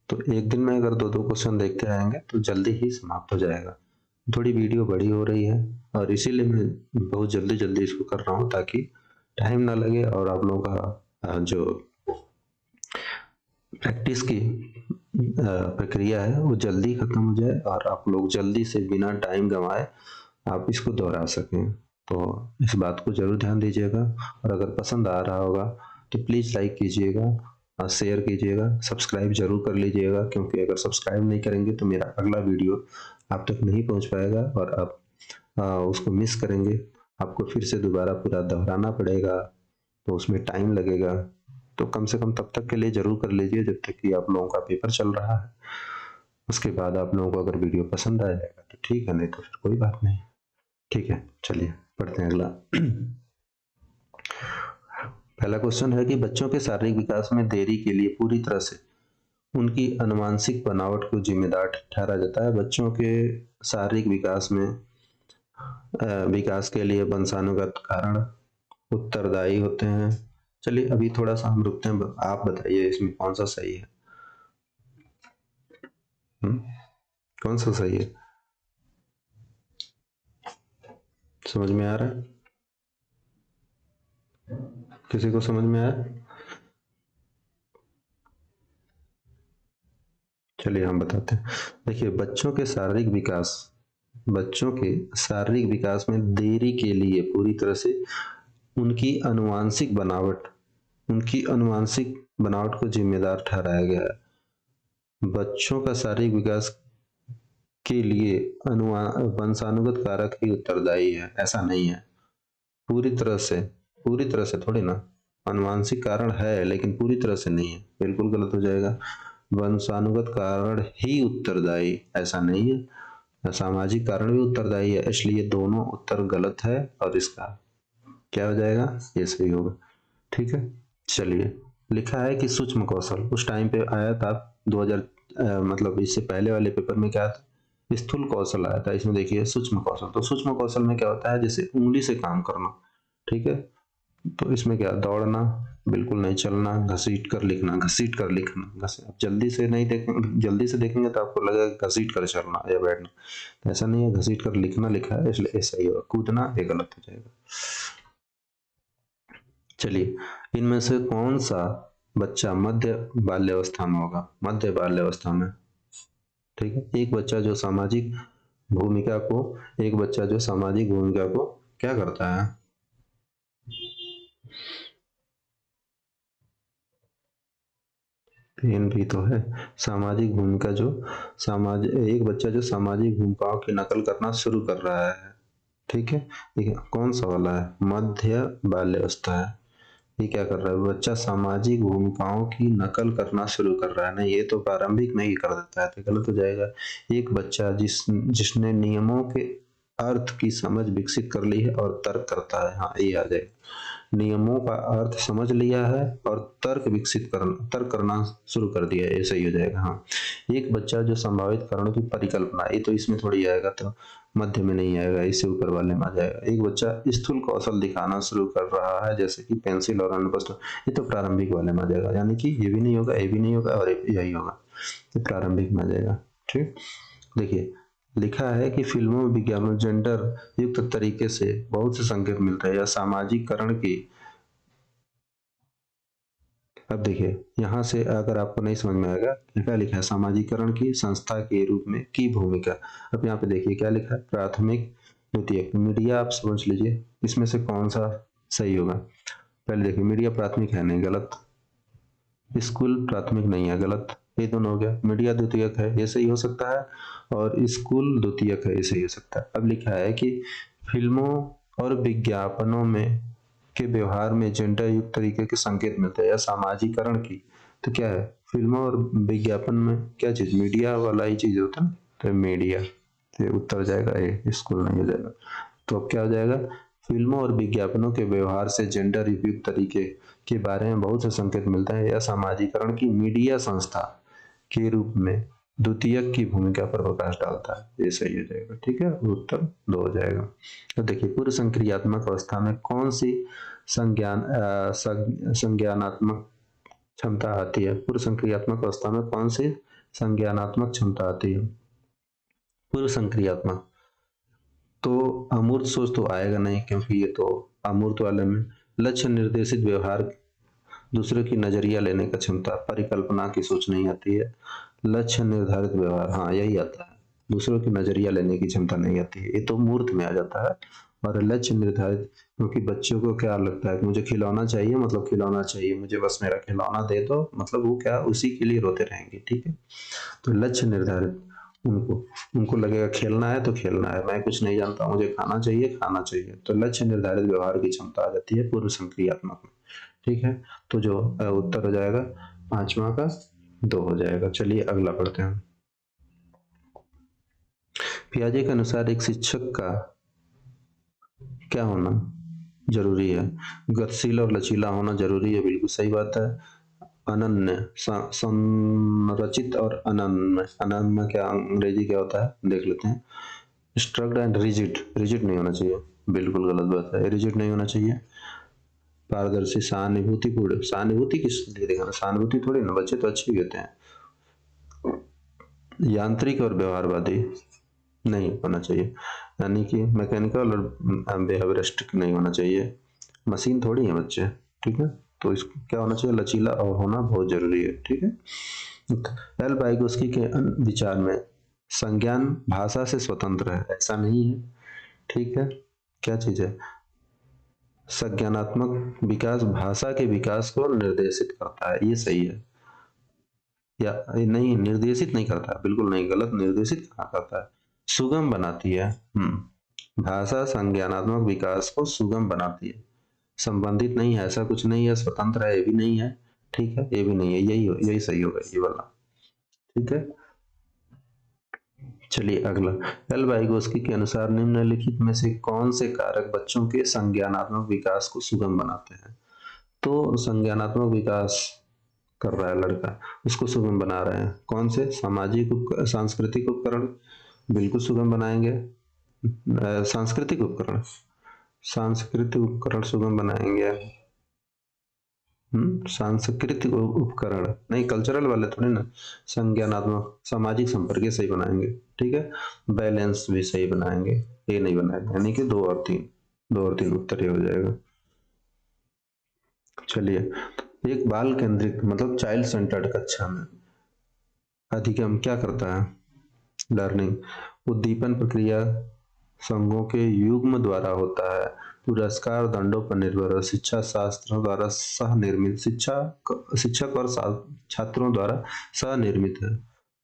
तो एक दिन में अगर 2-2 क्वेश्चन देखते आएंगे तो जल्दी ही समाप्त हो जाएगा। थोड़ी वीडियो बड़ी हो रही है और इसीलिए मैं बहुत जल्दी जल्दी इसको कर रहा हूँ, ताकि टाइम ना लगे और आप लोगों का जो प्रैक्टिस की प्रक्रिया है वो जल्दी खत्म हो जाए और आप लोग जल्दी से बिना टाइम गंवाए आप इसको दोहरा सकें। तो इस बात को जरूर ध्यान दीजिएगा, और अगर पसंद आ रहा होगा तो प्लीज़ लाइक कीजिएगा, शेयर कीजिएगा, सब्सक्राइब जरूर कर लीजिएगा, क्योंकि अगर सब्सक्राइब नहीं करेंगे तो मेरा अगला वीडियो आप तक नहीं पहुंच पाएगा और आप उसको मिस करेंगे। आपको फिर से दोबारा पूरा दोहराना पड़ेगा, तो उसमें टाइम लगेगा। तो कम से कम तब तक के लिए जरूर कर लीजिए जब तक कि आप लोगों का पेपर चल रहा है। उसके बाद आप लोगों को अगर वीडियो पसंद आ जाएगा तो ठीक है, नहीं तो फिर कोई बात नहीं, ठीक है। चलिए पढ़ते हैं अगला। पहला क्वेश्चन है कि बच्चों के शारीरिक विकास में देरी के लिए पूरी तरह से उनकी अनुवांशिक बनावट को जिम्मेदार ठहरा जाता है। बच्चों के शारीरिक विकास के लिए वंशानुगत कारण उत्तरदायी होते हैं। चलिए अभी थोड़ा सा हम रुकते हैं, आप बताइए इसमें कौन सा सही है। कौन सा सही है, समझ में आ रहा है, किसी को समझ में आया? चलिए हम बताते हैं। देखिए, बच्चों के शारीरिक विकास में देरी के लिए पूरी तरह से उनकी अनुवांशिक बनावट को जिम्मेदार ठहराया गया है। बच्चों का शारीरिक विकास के लिए वंशानुगत कारक ही उत्तरदायी है, ऐसा नहीं है। पूरी तरह से थोड़ी ना, अनुवांशिक कारण है लेकिन पूरी तरह से नहीं है, बिल्कुल गलत हो जाएगा। वंशानुगत कारण ही उत्तरदायी, ऐसा नहीं है। सामाजिक कारण भी उत्तरदायी है, इसलिए दोनों उत्तर गलत है और इसका क्या हो जाएगा, ये सही होगा, ठीक है। चलिए, लिखा है कि सूक्ष्म कौशल उस टाइम पे आया था 2000 मतलब इससे पहले वाले पेपर में क्या था, स्थूल कौशल आया था, इसमें देखिए सूक्ष्म कौशल। तो सूक्ष्म कौशल में क्या होता है, जैसे उंगली से काम करना, ठीक है। तो इसमें क्या, दौड़ना, बिल्कुल नहीं चलना, घसीट कर लिखना, घसीट कर लिखना, अब जल्दी से नहीं देखेंगे, जल्दी से देखेंगे तो आपको लगेगा घसीट कर चलना या बैठना, तो ऐसा नहीं है, घसीट कर लिखना लिखा है, इसलिए ऐसा ही होगा। कूदना ये गलत हो जाएगा। चलिए, इनमें से कौन सा बच्चा मध्य बाल्यावस्था में होगा, मध्य बाल्यावस्था में, ठीक है। एक बच्चा जो सामाजिक भूमिका को, एक बच्चा जो सामाजिक भूमिका को क्या करता है, पेन भी तो है, सामाजिक भूमिका जो एक बच्चा जो सामाजिक भूमिकाओं की नकल करना शुरू कर रहा है, ठीक है। देखिए कौन सा वाला है, मध्य बाल्यावस्था है। ये क्या कर रहा है, बच्चा सामाजिक भूमिकाओं की नकल करना शुरू कर रहा है, नहीं ये तो प्रारंभिक में ही कर देता है, तो गलत हो जाएगा। एक बच्चा जिसने नियमों के अर्थ की समझ विकसित कर ली है और तर्क करता है, हाँ ये आ जाएगा। नियमों का अर्थ समझ लिया है और तर्क करना शुरू कर दिया है, ऐसा ही हो जाएगा। हाँ, एक बच्चा जो संभावित कारणों की परिकल्पना, ये तो इसमें थोड़ी आएगा, तो मध्य में नहीं आएगा, इससे ऊपर वाले में आ जाएगा। एक बच्चा स्थूल कौशल दिखाना शुरू कर रहा है, जैसे कि पेंसिल और अन्य वस्तु, ये तो प्रारंभिक वाले में आ जाएगा, यानी कि ये भी नहीं होगा, ये भी नहीं होगा और यही होगा, ये प्रारंभिक में आ जाएगा, ठीक। देखिए लिखा है कि फिल्मों में विज्ञान में जेंडर युक्त तरीके से बहुत से संकेत मिलते हैं या सामाजिकरण की। अब देखिए यहाँ से अगर आपको नहीं समझ में आएगा, क्या लिखा है, सामाजिकरण की संस्था के रूप में की भूमिका। अब यहाँ पे देखिए क्या लिखा है, प्राथमिक द्वितीयक। मीडिया आप समझ लीजिए, इसमें से कौन सा सही होगा। पहले देखिए मीडिया प्राथमिक है, नहीं, गलत। स्कूल प्राथमिक नहीं है, गलत। ये दोनों हो गया। मीडिया द्वितीयक है, ये सही हो सकता है, और स्कूल द्वितीयक है, ये सही हो सकता है। अब लिखा है कि फिल्मों और विज्ञापनों में के व्यवहार में जेंडर युक्त तरीके के संकेत मिलते हैं या सामाजिकरण की। तो क्या है, फिल्मों और विज्ञापन में क्या चीज, मीडिया वाला ही चीज होता है ना, तो मीडिया, तो उत्तर हो जाएगा ए, स्कूल नहीं हो जाएगा। तो अब क्या हो जाएगा, फिल्मों और विज्ञापनों के व्यवहार से जेंडर युक्त तरीके के बारे में बहुत से संकेत मिलते हैं या सामाजिकरण की मीडिया संस्था के रूप में द्वितीयक की भूमिका पर प्रकाश डालता है, ये सही हो जाएगा, ठीक है। उत्तर 2 हो जाएगा। तो देखिए पूर्व संक्रियात्मक अवस्था में कौन सी संज्ञानात्मक क्षमता आती है, पूर्व संक्रियात्मक अवस्था में कौन सी संज्ञानात्मक क्षमता आती है। पूर्व संक्रियात्मक तो अमूर्त सोच तो आएगा नहीं, क्योंकि ये तो अमूर्त वाले में लक्ष्य निर्देशित व्यवहार, दूसरे की नजरिया लेने का क्षमता, परिकल्पना की सोच नहीं आती है। लक्ष्य निर्धारित व्यवहार, हाँ यही आता है, दूसरों की नजरिया लेने की क्षमता नहीं आती है, ये तो मूर्त में आ जाता है। और लक्ष्य निर्धारित, क्योंकि बच्चों को क्या लगता है कि मुझे खिलौना चाहिए, मतलब खिलौना चाहिए मुझे, बस मेरा खिलौना दे दो, मतलब वो क्या उसी के लिए रोते रहेंगे, ठीक है। तो लक्ष्य निर्धारित, उनको उनको लगेगा खेलना है तो खेलना है, मैं कुछ नहीं जानता, मुझे खाना चाहिए खाना चाहिए, तो लक्ष्य निर्धारित व्यवहार की क्षमता आ जाती है पूर्व संक्रियात्मक में, ठीक है। तो जो उत्तर हो जाएगा 5वां का 2 हो जाएगा। चलिए अगला पढ़ते हैं। पियाजे के अनुसार एक शिक्षक का क्या होना जरूरी है, गतिशील और लचीला होना जरूरी है, बिल्कुल सही बात है। अनन्य, संरचित और अनन्य, अनन्य क्या अंग्रेजी क्या होता है देख लेते हैं। स्ट्रक्ट एंड रिजिड, रिजिड नहीं होना चाहिए, बिल्कुल गलत बात है, रिजिड नहीं होना चाहिए। पारदर्शी, सहानुभूतिपूर्ण, सहानुभूति किस लिए दिखाना, सहानुभूति थोड़ी ना, बच्चे तो अच्छे ही होते हैं। यांत्रिक और व्यवहारवादी नहीं होना चाहिए, यानी कि मैकेनिकल और बिहेवियरिस्टिक नहीं होना चाहिए, मशीन थोड़ी है बच्चे, ठीक है। तो इसको क्या होना चाहिए, लचीला और होना बहुत जरूरी है, ठीक है। एल वाइगोस्की के विचार में संज्ञान भाषा से स्वतंत्र है, ऐसा नहीं है, ठीक है। क्या चीज है, संज्ञानात्मक विकास भाषा के विकास को निर्देशित करता है, ये सही है। या नहीं, निर्देशित नहीं करता, बिल्कुल नहीं, गलत, निर्देशित कहाँ करता है, सुगम बनाती है। भाषा संज्ञानात्मक विकास को सुगम बनाती है, संबंधित नहीं है, ऐसा कुछ नहीं है, स्वतंत्र है ये भी नहीं है, ठीक है, ये भी नहीं है, यही सही होगा ये वाला, ठीक है। चलिए अगला, एल वाइगोस्की के अनुसार निम्नलिखित में से कौन से कारक बच्चों के संज्ञानात्मक विकास को सुगम बनाते हैं। तो संज्ञानात्मक विकास कर रहा है लड़का, उसको सुगम बना रहे हैं कौन से, सामाजिक सांस्कृतिक उपकरण, बिल्कुल सुगम बनाएंगे। सांस्कृतिक उपकरण, सांस्कृतिक उपकरण सुगम बनाएंगे। सांस्कृतिक उपकरण नहीं, कल्चरल वाले थोड़े ना, संज्ञानात्मक सामाजिक संपर्क, ये सही बनाएंगे। ठीक है, बैलेंस भी सही बनाएंगे, ये नहीं बनाएंगे, यानी कि 2 और 3, 2 और 3 उत्तर ये हो जाएगा। चलिए, एक बाल केंद्रित मतलब चाइल्ड सेंटर्ड कक्षा में अधिगम क्या करता है? लर्निंग उद्दीपन प्रक्रिया संघों के युग्म द्वारा होता है, पुरस्कार दंडों पर निर्भर है, शिक्षा शास्त्रों द्वारा सह निर्मित, शिक्षक और छात्रों द्वारा सह निर्मित है,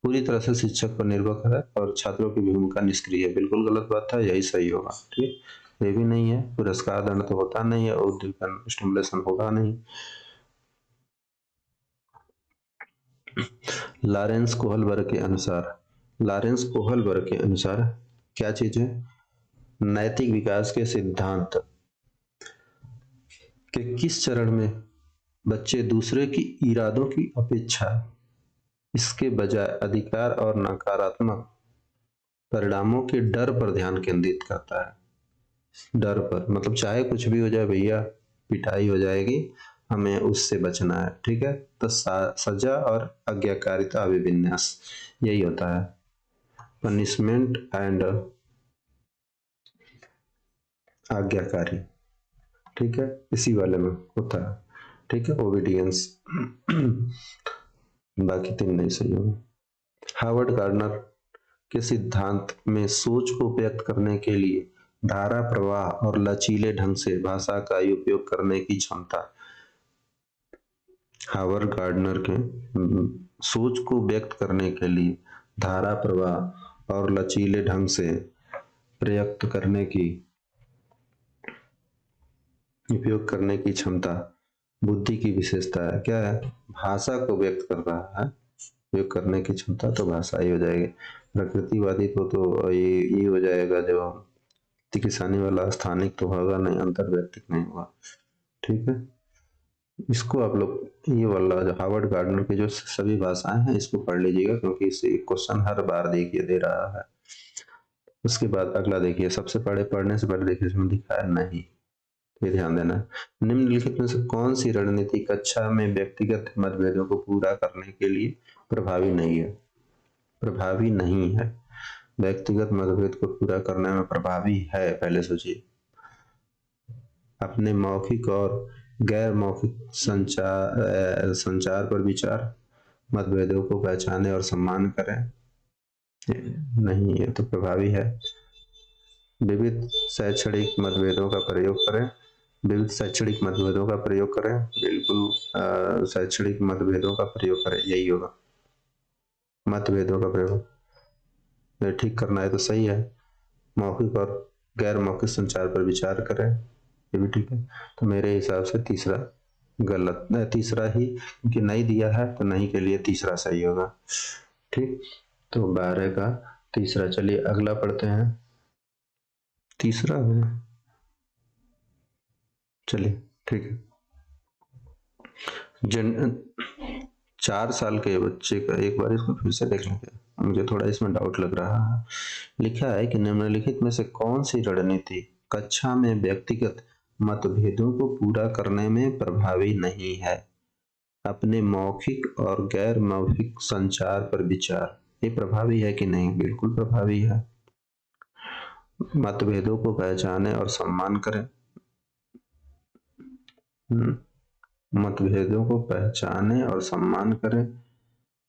पूरी तरह से शिक्षक पर निर्भर है और छात्रों की भूमिका निष्क्रिय है। बिल्कुल गलत बात है, यही सही होगा। ठीक, ये भी नहीं है, पुरस्कार दंड तो होता नहीं है, उद्दीपन स्टिमुलेशन होगा नहीं। लॉरेंस कोहलबर्ग के अनुसार, लॉरेंस कोहलबर्ग के अनुसार क्या चीज है? नैतिक विकास के सिद्धांत के किस चरण में बच्चे दूसरे की इरादों की अपेक्षा इसके बजाय अधिकार और नकारात्मक परिणामों के डर पर ध्यान केंद्रित करता है? डर पर मतलब चाहे कुछ भी हो जाए भैया, पिटाई हो जाएगी, हमें उससे बचना है। ठीक है, तो सजा और आज्ञाकारिता अभिविन्यास यही होता है, पनिशमेंट एंड आज्ञाकारी। ठीक है, इसी वाले में होता है। ठीक है, ओबीडियंस। बाकी 3 नहीं सही होंगे। हार्वर्ड गार्डनर के सिद्धांत में सोच को व्यक्त करने के लिए धारा प्रवाह और लचीले ढंग से भाषा का उपयोग करने की क्षमता। हार्वर्ड गार्डनर के सोच को व्यक्त करने के लिए धारा प्रवाह और लचीले ढंग से प्रयुक्त करने की उपयोग करने की क्षमता बुद्धि की विशेषता है। क्या है? भाषा को व्यक्त कर रहा है, उपयोग करने की क्षमता तो भाषा ही हो जाएगी। प्रकृतिवादी तो ये हो जाएगा, जब किसानी वाला स्थानिक तो होगा नहीं, अंतर व्यक्तिक नहीं होगा। ठीक है, इसको आप लोग ये वाला जो हार्वर्ड गार्डनर के जो सभी भाषाएं हैं इसको पढ़ लीजिएगा, क्योंकि इससे क्वेश्चन हर बार देखिए दे रहा है। उसके बाद अगला देखिए, सबसे पहले पढ़ने से पहले देखिए इसमें दिखा है नहीं, ये ध्यान देना। निम्नलिखित में से कौन सी रणनीति कक्षा में व्यक्तिगत मतभेदों को पूरा करने के लिए प्रभावी नहीं है? प्रभावी नहीं है, व्यक्तिगत मतभेद को पूरा करने में प्रभावी है। पहले सोचिए, अपने मौखिक और गैर मौखिक संचार पर विचार, मतभेदों को पहचाने और सम्मान करें, नहीं ये तो प्रभावी है। विविध शैक्षणिक मतभेदों का प्रयोग करें, विविध शैक्षणिक मतभेदों का प्रयोग करें, बिल्कुल शैक्षणिक मतभेदों का प्रयोग करें, यही होगा। मतभेदों का प्रयोग ठीक करना है तो सही है। मौखिक और गैर मौखिक संचार पर विचार करें, ये भी ठीक है। तो मेरे हिसाब से तीसरा गलत, तीसरा ही, क्योंकि नहीं दिया है तो नहीं के लिए तीसरा सही होगा। ठीक, तो 12 का तीसरा। चलिए अगला पढ़ते हैं, तीसरा है, चलिए ठीक है। 4 साल के बच्चे का, एक बार इसको फिर से देख लेंगे, मुझे थोड़ा इसमें डाउट लग रहा है। लिखा है कि निम्नलिखित में से कौन सी रणनीति कक्षा में व्यक्तिगत मतभेदों को पूरा करने में प्रभावी नहीं है? अपने मौखिक और गैर मौखिक संचार पर विचार, ये प्रभावी है कि नहीं? बिल्कुल प्रभावी है। मतभेदों को पहचाने और सम्मान करें, मतभेदों को पहचाने और सम्मान करें,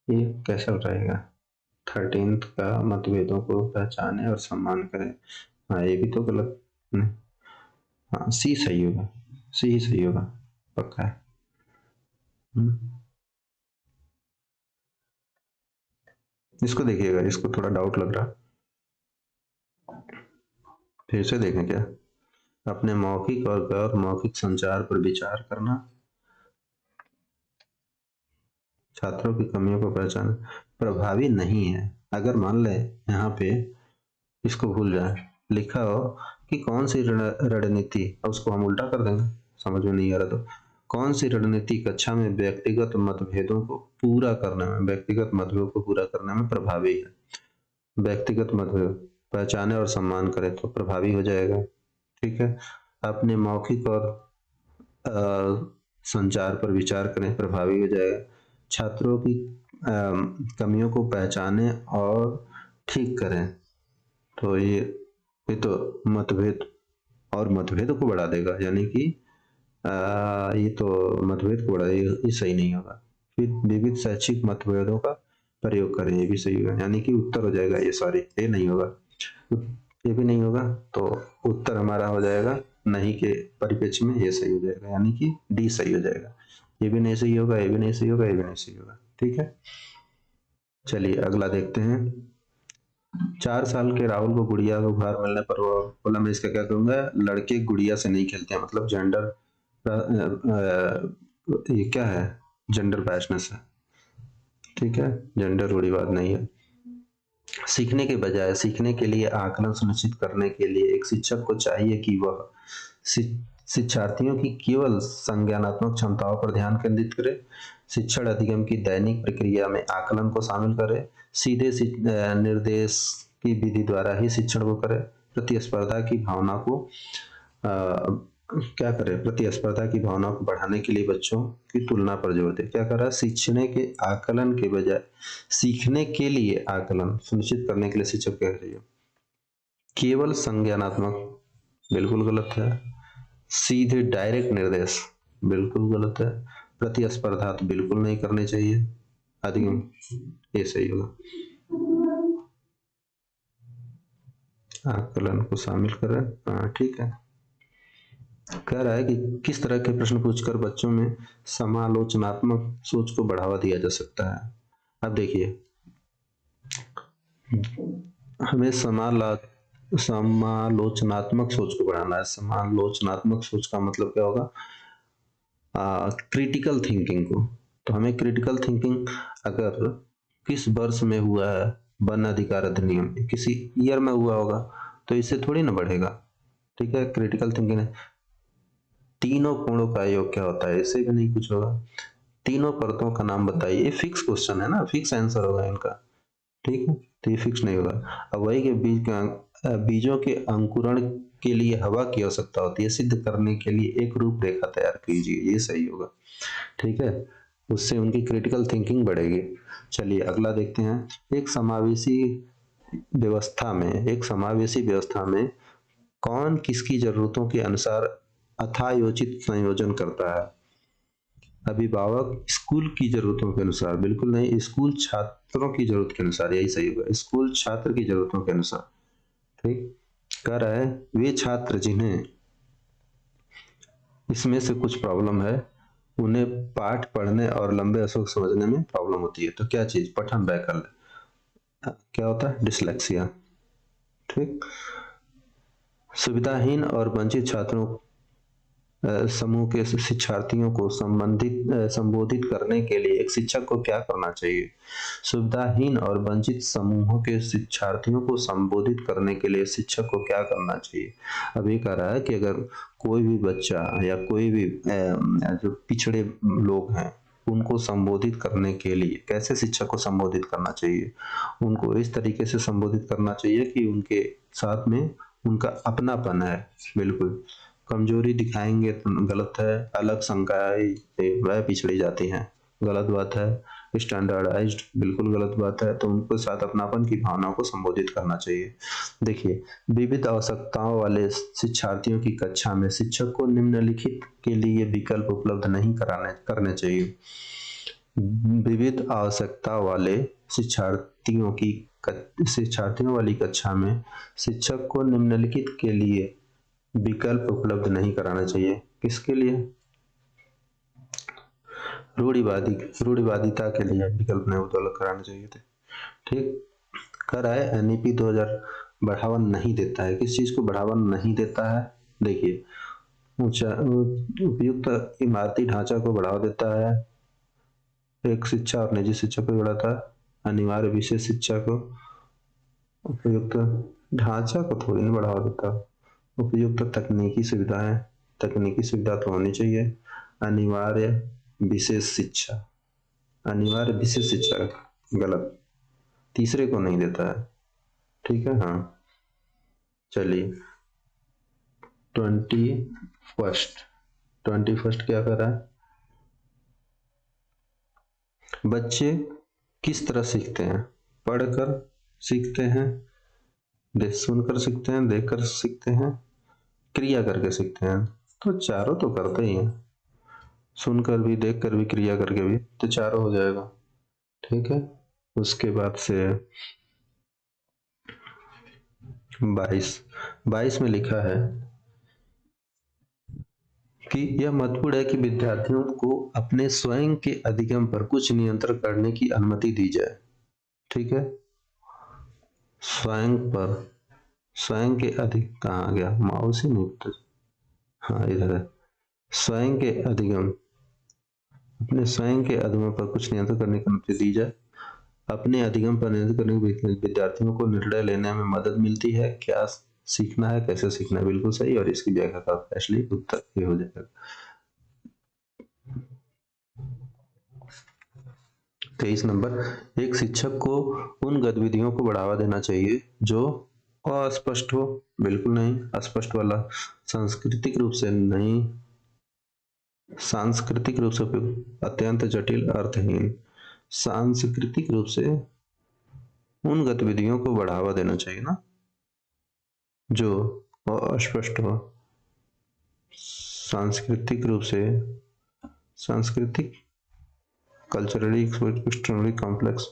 ये कैसा रहेगा? 13th का मतभेदों को पहचाने और सम्मान करें, हाँ ये भी तो गलत नहीं, हाँ सी सही होगा, सी ही सही होगा, पक्का है। इसको देखिएगा, इसको थोड़ा डाउट लग रहा, फिर से देखें क्या। अपने मौखिक और गैर मौखिक संचार पर विचार करना, छात्रों की कमियों को पहचान, प्रभावी नहीं है। अगर मान ले यहाँ पे इसको भूल जाए, लिखा हो कि कौन सी रणनीति, उसको हम उल्टा कर देंगे, समझ में नहीं आ रहा तो कौन सी रणनीति कक्षा में व्यक्तिगत मतभेदों को पूरा करने में, व्यक्तिगत मतभेदों को पूरा करने में प्रभावी है? व्यक्तिगत मतभेद पहचाने और सम्मान करे तो प्रभावी हो जाएगा। ठीक है, अपने मौखिक और संचार पर विचार करें, प्रभावी हो जाएगा। छात्रों की कमियों को पहचाने और ठीक करें, तो ये तो मतभेद और मतभेद को बढ़ा देगा, यानी कि ये तो मतभेद को बढ़ा देगा, ये सही नहीं होगा। फिर विविध शैक्षिक मतभेदों का प्रयोग करें, ये भी सही होगा, यानी कि उत्तर हो जाएगा ये, सॉरी ये नहीं होगा, ये भी नहीं होगा, तो उत्तर हमारा हो जाएगा नहीं के परिप्रेक्ष्य में ये सही हो जाएगा, यानी कि डी सही हो जाएगा। ये भी नहीं सही होगा, ये भी नहीं सही होगा, ये भी नहीं सही होगा। ठीक है, चलिए अगला देखते हैं। 4 साल के राहुल को गुड़िया का उपहार मिलने पर वो बोला मैं इसका क्या करूंगा, लड़के गुड़िया से नहीं खेलते हैं, मतलब जेंडर, ये क्या है, जेंडर बैशनेस है। ठीक है, जेंडर रूढ़िवाद नहीं है। सीखने के बजाय सीखने के लिए आकलन सुनिश्चित करने के लिए एक शिक्षक को चाहिए कि वह शिक्षार्थियों की केवल संज्ञानात्मक क्षमताओं पर ध्यान केंद्रित करे, शिक्षण अधिगम की दैनिक प्रक्रिया में आकलन को शामिल करे, सीधे निर्देश की विधि द्वारा ही शिक्षण को करे, प्रतिस्पर्धा की भावना को क्या करे, प्रतिस्पर्धा की भावना को बढ़ाने के लिए बच्चों की तुलना पर जोर दे। क्या करा, सीखने के आकलन के बजाय सीखने के लिए आकलन सुनिश्चित करने के लिए शिक्षक कह रही है। केवल संज्ञानात्मक बिल्कुल गलत है, सीधे डायरेक्ट निर्देश बिल्कुल गलत है, प्रतिस्पर्धा तो बिल्कुल नहीं करनी चाहिए, अधिगम ये सही होगा। आकलन को शामिल करें, हाँ ठीक है। कह रहा है कि किस तरह के प्रश्न पूछकर बच्चों में समालोचनात्मक सोच को बढ़ावा दिया जा सकता है। अब देखिए, हमें समालोचनात्मक सोच को बढ़ाना है। समालोचनात्मक सोच का मतलब क्या होगा, क्रिटिकल थिंकिंग को। तो हमें क्रिटिकल थिंकिंग अगर किस वर्ष में हुआ है, वन अधिकार अधिनियम किसी ईयर में हुआ होगा, तो इससे थोड़ी ना बढ़ेगा। ठीक है, क्रिटिकल थिंकिंग है। तीनों कोणों का योग क्या होता है, इससे भी नहीं कुछ होगा। तीनों परतों का नाम बताइए, ये फिक्स क्वेश्चन है ना, फिक्स आंसर होगा इनका। ठीक है, तो ये फिक्स नहीं होगा। अब वही के बीजों के अंकुरण के लिए हवा की आवश्यकता होती है, सिद्ध करने के लिए एक रूपरेखा तैयार कीजिए, ये सही होगा। ठीक है, उससे उनकी क्रिटिकल थिंकिंग बढ़ेगी। चलिए अगला देखते हैं। एक समावेशी व्यवस्था में कौन किसकी जरूरतों के अनुसार अथायोचित संयोजन करता है। अभिभावक स्कूल की जरूरतों के अनुसार, बिल्कुल नहीं, स्कूल छात्रों की जरूरत के अनुसार, यही सही होगा, स्कूल छात्र की जरूरतों के अनुसार। ठीक, कह रहा है वे छात्र जिन्हें इसमें से कुछ प्रॉब्लम है, उन्हें पाठ पढ़ने और लंबे अक्षरों को समझने में प्रॉब्लम होती है। तो क्या चीज, पठन वैकल्य, क्या होता है, डिसलेक्सिया। ठीक, सुविधाहीन और वंचित छात्रों समूह के शिक्षार्थियों को संबोधित करने के लिए एक शिक्षक को क्या करना चाहिए। सुविधाहीन और वंचित समूहों के शिक्षार्थियों को संबोधित करने के लिए शिक्षक को क्या करना चाहिए। अब ये कह रहा है कि अगर कोई भी बच्चा या कोई भी जो पिछड़े लोग हैं, उनको संबोधित करने के लिए कैसे शिक्षक को संबोधित करना चाहिए, उनको इस तरीके से संबोधित करना चाहिए कि उनके साथ में उनका अपनापन है। बिल्कुल, कमजोरी दिखाएंगे तो गलत है, अलग संकाय वह पिछड़ी जाती हैं, गलत बात है। स्टैंडर्डाइज्ड, बिल्कुल गलत बात है। तो उनके साथ अपनापन की भावना को संबोधित करना चाहिए। देखिए, विविध आवश्यकताओं वाले शिक्षार्थियों की कक्षा में शिक्षक को निम्नलिखित के लिए विकल्प उपलब्ध नहीं करने चाहिए। विविध आवश्यकता वाले शिक्षार्थियों वाली कक्षा में शिक्षक को निम्नलिखित के लिए विकल्प उपलब्ध नहीं कराना चाहिए। किसके लिए, रूढ़िवादिता के लिए विकल्प नहीं उपलब्ध कराने चाहिए थे। ठीक, कर रहा है एनईपी 2000 बढ़ावा नहीं देता है, किस चीज को बढ़ावा नहीं देता है। देखिए, उपयुक्त इमारती ढांचा को बढ़ावा देता है, एक शिक्षा और निजी शिक्षा को बढ़ाता है, अनिवार्य विशेष शिक्षा को, उपयुक्त ढांचा को थोड़ी नहीं बढ़ावा देता। उपयुक्त तकनीकी सुविधा तो होनी चाहिए। अनिवार्य विशेष शिक्षा गलत, तीसरे को नहीं देता है। ठीक है। हाँ चलिए 21 क्या कर रहा है, बच्चे किस तरह सीखते हैं, पढ़कर सीखते हैं, सुनकर सीखते हैं, देखकर सीखते हैं, क्रिया करके सीखते हैं। तो चारों तो करते ही हैं, सुनकर भी, देखकर भी, क्रिया करके भी, तो चारों हो जाएगा। ठीक है। उसके बाद से 22 में लिखा है कि यह महत्वपूर्ण है कि विद्यार्थियों को अपने स्वयं के अधिगम पर कुछ नियंत्रण करने की अनुमति दी जाए। ठीक है। स्वयं पर, स्वयं के अधिक कहाँ आ गया, माउस ही नहीं पता। हाँ इधर है, स्वयं के अधिगम, अपने स्वयं के अधिगम पर कुछ नियंत्रण करने की अनुमति दी जाए। अपने अधिगम पर नियंत्रण करने के विद्यार्थियों को निर्णय लेने में मदद मिलती है, क्या सीखना है, कैसे सीखना है, बिल्कुल सही। और इसकी व्याख्या का फैसले उत्तर ये हो जाएगा। 23 नंबर, एक शिक्षक को उन गतिविधियों को बढ़ावा देना चाहिए जो अस्पष्ट हो, बिल्कुल नहीं, अस्पष्ट वाला सांस्कृतिक रूप से नहीं, सांस्कृतिक रूप से अत्यंत जटिल, अर्थहीन। सांस्कृतिक रूप से उन गतिविधियों को बढ़ावा देना चाहिए ना जो अस्पष्ट हो, सांस्कृतिक रूप से, सांस्कृतिक, कल्चरली एक्सट्रीमली कॉम्प्लेक्स।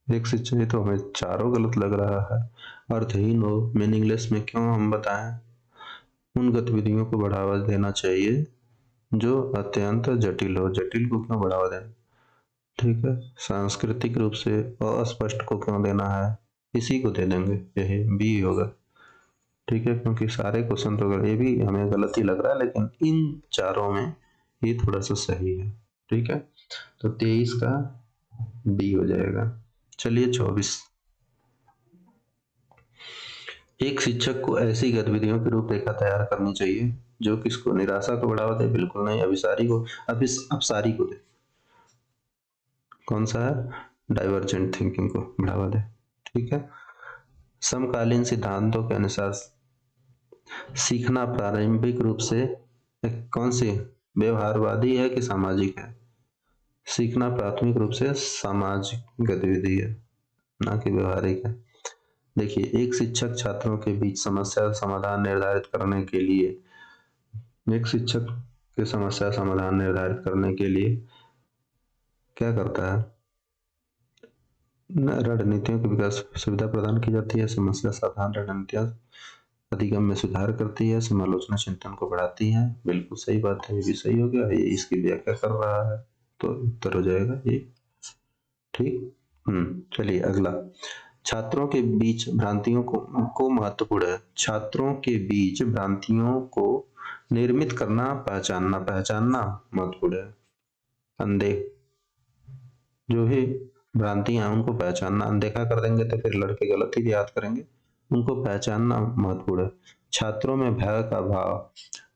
एक शिक्षक, ये तो हमें चारों गलत लग रहा है। अर्थहीन हो, मीनिंगलेस में क्यों हम बताएं, उन गतिविधियों को बढ़ावा देना चाहिए जो अत्यंत जटिल हो, जटिल को क्यों बढ़ावा देना। ठीक है। सांस्कृतिक रूप से अस्पष्ट को क्यों देना है, इसी को दे देंगे, यही बी होगा। ठीक है, क्योंकि सारे क्वेश्चन तो ये भी हमें गलत ही लग रहा है, लेकिन इन चारों में ये थोड़ा सा सही है। ठीक है, तो 23 का बी हो जाएगा। चलिए 24, एक शिक्षक को ऐसी गतिविधियों की रूपरेखा तैयार करनी चाहिए जो किसको, निराशा को बढ़ावा दे, बिल्कुल नहीं, अभिसारी को, अपसारी को दे, कौन सा है, डाइवर्जेंट थिंकिंग को बढ़ावा दे। ठीक है। समकालीन सिद्धांतों के अनुसार सीखना प्रारंभिक रूप से कौन सी, व्यवहारवादी है कि सामाजिक है, सीखना प्राथमिक रूप से सामाजिक गतिविधि है, ना कि व्यवहारिक है। देखिए, एक शिक्षक छात्रों के बीच समस्या समाधान निर्धारित करने के लिए, एक शिक्षक के समस्या समाधान निर्धारित करने के लिए क्या करता है, रणनीतियों के विकास सुविधा प्रदान की जाती है, समस्या समाधान रणनीतियां अधिगम में सुधार करती है, समालोचना चिंतन को बढ़ाती है, बिल्कुल सही बात है, ये भी सही हो गया, ये इसकी व्याख्या कर रहा है, तो उत्तर हो जाएगा ये। ठीक। चलिए अगला, छात्रों के बीच भ्रांतियों को महत्वपूर्ण है, छात्रों के बीच भ्रांतियों को निर्मित करना, पहचानना महत्वपूर्ण है। अंधे जो भी भ्रांतियां, उनको पहचानना, अनदेखा कर देंगे तो फिर लड़के गलत ही याद करेंगे, उनको पहचानना महत्वपूर्ण है। छात्रों में भय का भाव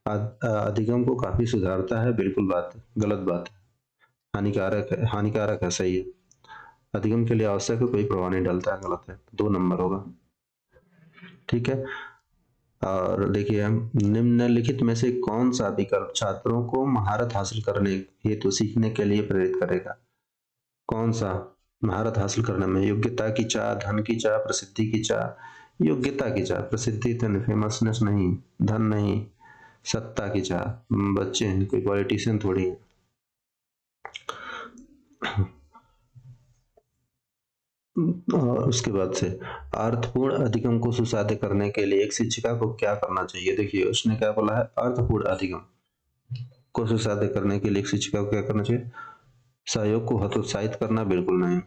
अधिगम को काफी सुधारता है, बिल्कुल बात है, गलत बात है, हानिकारक है, सही है, अधिगम के लिए आवश्यक है, कोई प्रभाव नहीं डालता है, गलत है, 2 नंबर होगा। ठीक है। और देखिए, निम्नलिखित में से कौन सा विकल्प छात्रों को महारत हासिल करने हेतु सीखने के लिए प्रेरित करेगा, कौन सा, महारत हासिल करने में, योग्यता की चाह, धन की चाह, प्रसिद्धि की चाह, योग्यता की चाह, प्रसिद्धि धन, फेमसनेस नहीं, धन नहीं, सत्ता की चाह, बच्चे हैं, कोई पॉलिटिशियन थोड़ी है। और उसके बाद से अर्थपूर्ण अधिगम को सुसाध्य करने के लिए एक शिक्षिका को क्या करना चाहिए। देखिए उसने क्या बोला है, अर्थपूर्ण अधिगम को सुसाध्य करने के लिए एक शिक्षिका को क्या करना चाहिए, सहयोग को हतोत्साहित करना, बिल्कुल नहीं,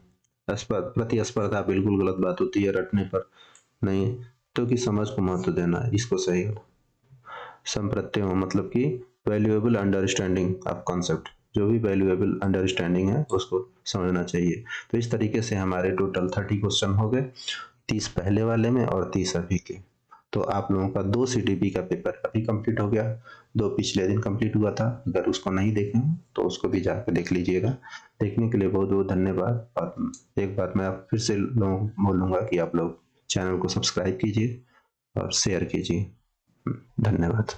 प्रतिस्पर्धा बिल्कुल गलत बात होती है, रटने पर नहीं, तो कि समझ को महत्व देना है, इसको सही होना। संप्रत्यय मतलब कि वैल्यूएबल अंडरस्टैंडिंग ऑफ कॉन्सेप्ट, जो भी वैल्यूएबल अंडरस्टैंडिंग है उसको समझना चाहिए। तो इस तरीके से हमारे टोटल 30 क्वेश्चन हो गए, 30 पहले वाले में और 30 अभी के। तो आप लोगों का 2 सीटीपी का पेपर अभी कंप्लीट हो गया, 2 पिछले दिन कंप्लीट हुआ था। अगर उसको नहीं देखे हैं तो उसको भी जाकर देख लीजिएगा। देखने के लिए बहुत बहुत धन्यवाद। और एक बार मैं फिर से लोगों को बोलूँगा कि आप लोग चैनल को सब्सक्राइब कीजिए और शेयर कीजिए। धन्यवाद।